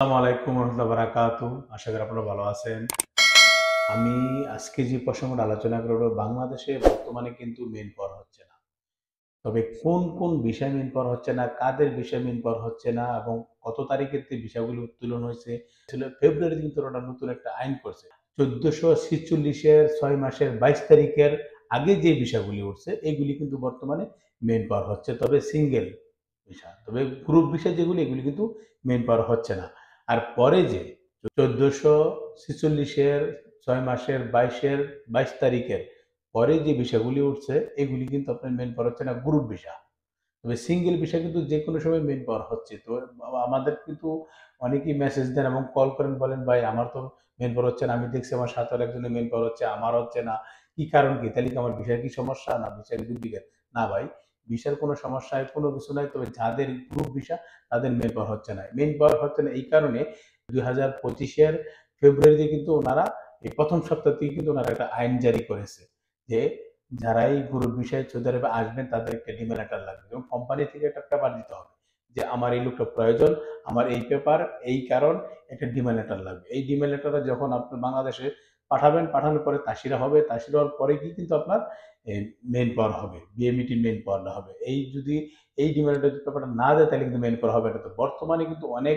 আসসালামু আলাইকুম রহমতুল্লাহ বারাকাতু। আশা করি আপনারা ভালো আছেন। আমি আজকে যে প্রসঙ্গটা আলোচনা করব, বাংলাদেশে বর্তমানে কিন্তু মেইন পাওয়ার হচ্ছে না। তবে কোন কোন বিষয় মেইন পাওয়ার হচ্ছে না, কাদের বিষয় মেইন পাওয়ার হচ্ছে না এবং কত তারিখের বিষয়গুলি উত্তোলন হয়েছে ছিল ফেব্রুয়ারিতে কিন্তু ওরা নতুন একটা আইন করছে। 1446-এর 6 মাসের 22 তারিখের আগে যে বিষয়গুলি উঠছে এগুলি কিন্তু বর্তমানে মেইন পাওয়ার হচ্ছে, তবে সিঙ্গেল ভিসা। তবে গ্রুপ ভিসা যেগুলি এগুলি কিন্তু মেইন পাওয়ার হচ্ছে না। আর পরে যে 1446-এর 6 মাসের 22 তারিখের পরে যে বিষয়গুলি উঠছে এগুলি কিন্তু আপনার মেইন পাওয়ার হচ্ছে না গ্রুপ ভিসা। তবে সিঙ্গেল ভিসা কিন্তু যে কোনো সময় মেইন পাওয়ার হচ্ছে। তো আমাদের কিন্তু অনেকেই মেসেজ দেন এবং কল করেন, বলেন ভাই আমার তো মেইন পাওয়ার হচ্ছে না, আমি দেখছি আমার সাথে একজনের মেইন পাওয়ার হচ্ছে, আমার হচ্ছে না, কি কারণ কি? তাহলে কি আমার ভিসার কি সমস্যা, না ভিসার ডুপ্লিকেট? না ভাই, ভিসার কোনো সমস্যা কোনো কিছু নাই। তবে যাদের গ্রুপ ভিসা তাদের মেইন পাওয়ার হচ্ছে না। মেইন পাওয়ার হচ্ছে না এই কারণে 2025-এর ফেব্রুয়ারিতে কিন্তু ওনারা এই প্রথম সপ্তাহ থেকে কিন্তু ওনারা একটা আইন জারি করেছে যে যারাই গ্রুপ ভিসায় সৌদি আরবে আসবেন তাদের একটা ডিমান্ড লেটার লাগবে এবং কোম্পানি থেকে একটা পেপার দিতে হবে যে আমার এই লোকটা প্রয়োজন, আমার এই পেপার, এই কারণ, একটা ডিমান্ড লেটার লাগবে। এই ডিমান্ড লেটারটা যখন আপনি বাংলাদেশে পাঠাবেন, পাঠানোর পরে তাসিরা হবে, তাসিরা হওয়ার পরে কি কিন্তু আপনার মেইন পাওয়ার হবে, বিএমইটি মেইন পাওয়ার হবে। এই যদি এই ডিমান্ড লেটার পেপারটা না দেয় তাহলে কিন্তু মেইন পাওয়ার হবে না। তো বর্তমানে কিন্তু অনেক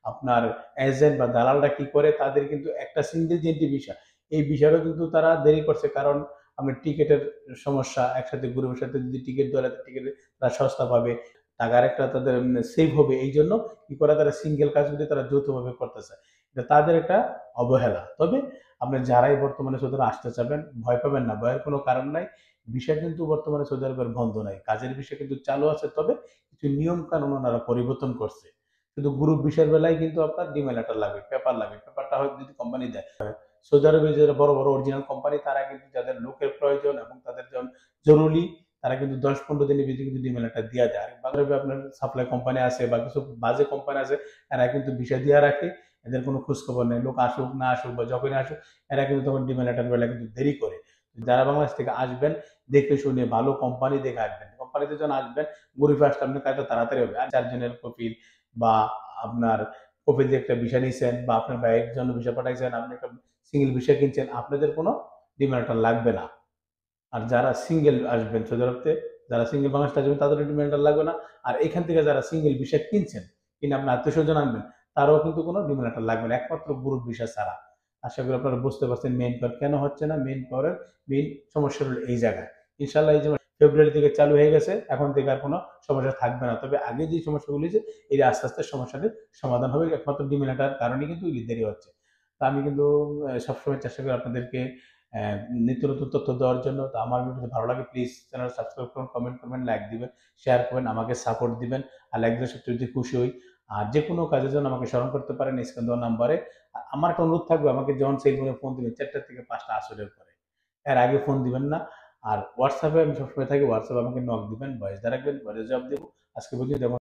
আপনার এজেন্ট বা দালালরা কি করে, তাদের কিন্তু একটা সিঙ্গেল যে ভিসা, এই বিষয়টা কিন্তু তারা দেরি করছে, কারণ আপনার টিকেটের সমস্যা। একসাথে গ্রুপের সাথে যদি টিকিট ধরে টিকিট তারা সস্তা পাবে, টাকার একটা তাদের সেভ হবে। এই জন্য কি করে তারা সিঙ্গেল কাজগুলি তারা যৌথভাবে করতেছে। এটা তাদের একটা অবহেলা। তবে আপনি যারাই বর্তমানে সৌদি আরবে আসতে চাবেন ভয় পাবেন না, ভয়ের কোনো কারণ নাই। বিষয় কিন্তু বর্তমানে সৌদি আরবের বন্ধ নাই, কাজের বিষয় কিন্তু চালু আছে। তবে কিছু নিয়ম কানুন ওনারা পরিবর্তন করছে। শুধু গ্রুপ বিষয়ের বেলায় কিন্তু আপনার ডিমেল লেটার লাগবে, পেপার লাগবে। পেপারটা হয়তো যদি কোম্পানি দেয়, সৌদি আরবে যারা বড় বড় অরিজিনাল কোম্পানি তারা কিন্তু যাদের লোকের প্রয়োজন এবং তাদের যখন জরুরি, তারা কিন্তু 10-15 দিনের ভিতরে কিন্তু ডিমেল লেটার দিয়ে দেয়। আর বাংলাদেশে আপনার সাপ্লাই কোম্পানি আছে বা কিছু বাজে কোম্পানি আছে, এরা কিন্তু বিষয় দিয়ে রাখে, এদের কোনো খোঁজ খবর নেই। লোক আসুক না আসুক বা যখনই আসুক, এরা কিন্তু তখন ডিমেল লেটার বেলা কিন্তু দেরি করে। যারা বাংলাদেশ থেকে আসবেন দেখে শুনে ভালো কোম্পানি দেখে আসবেন। কোম্পানিতে যখন আসবেন গরিব আসলে আপনার কাজটা তাড়াতাড়ি হবে। আর 4 জনের কপিল বা আপনার কপিল দিয়ে একটা ভিসা নিয়েছেন বা আপনার ভাইয়ের জন্য ভিসা পাঠাইছেন, আপনি একটা সিঙ্গেল ভিসা কিনছেন, আপনাদের কোনো ডিমান্ড লেটার লাগবে না। আর যারা সিঙ্গেল আসবেন সৌদি আরবতে, যারা সিঙ্গেল বাংলাদেশ আসবেন তাদের ডিমান্ড লেটার লাগবে না। আর এখান থেকে যারা সিঙ্গেল ভিসা কিনছেন, কিনে আপনার আত্মীয় স্বজন আনবেন, তারাও কিন্তু কোনো ডিমান্ড লেটার লাগবে না, একমাত্র গ্রুপ ভিসা ছাড়া। আশা করি আপনারা বুঝতে পারছেন মেইন পাওয়ার কেন হচ্ছে না। মেইন পাওয়ারের মেইন সমস্যা হলো এই জায়গায়। ইনশাল্লাহ এই যে ফেব্রুয়ারি থেকে চালু হয়ে গেছে, এখন থেকে আর কোনো সমস্যা থাকবে না। তবে আগে যে সমস্যাগুলি যে এই আস্তে আস্তে সমস্যাটির সমাধান হবে, একমাত্র ডিমান্ড লেটার কারণে কিন্তু দেরি হচ্ছে। তা আমি কিন্তু সবসময় চেষ্টা করি আপনাদেরকে আহ, নিত্য নতুন তথ্য দেওয়ার জন্য। তো আমার যদি ভালো লাগে প্লিজ চ্যানেল সাবস্ক্রাইব করুন, কমেন্ট করবেন, লাইক দিবেন, শেয়ার করবেন, আমাকে সাপোর্ট দিবেন। আর লাইক দিলে সবচেয়ে যদি খুশি হই। আর যে কোনো কাজের জন্য আমাকে স্মরণ করতে পারেন স্ক্রিন দেওয়া নাম্বারে। আর আমার একটা অনুরোধ থাকবে, আমাকে যখন সেলফোনে ফোন দিবেন 4টা থেকে 5টা আসরের পরে, এর আগে ফোন দিবেন না। আর হোয়াটসঅ্যাপে আমি সবসময় থাকি, হোয়াটসঅ্যাপে আমাকে নক দিবেন, ভয়েস দিয়ে রাখবেন, ভয়েস জবাব দেবো। আজকে বুঝি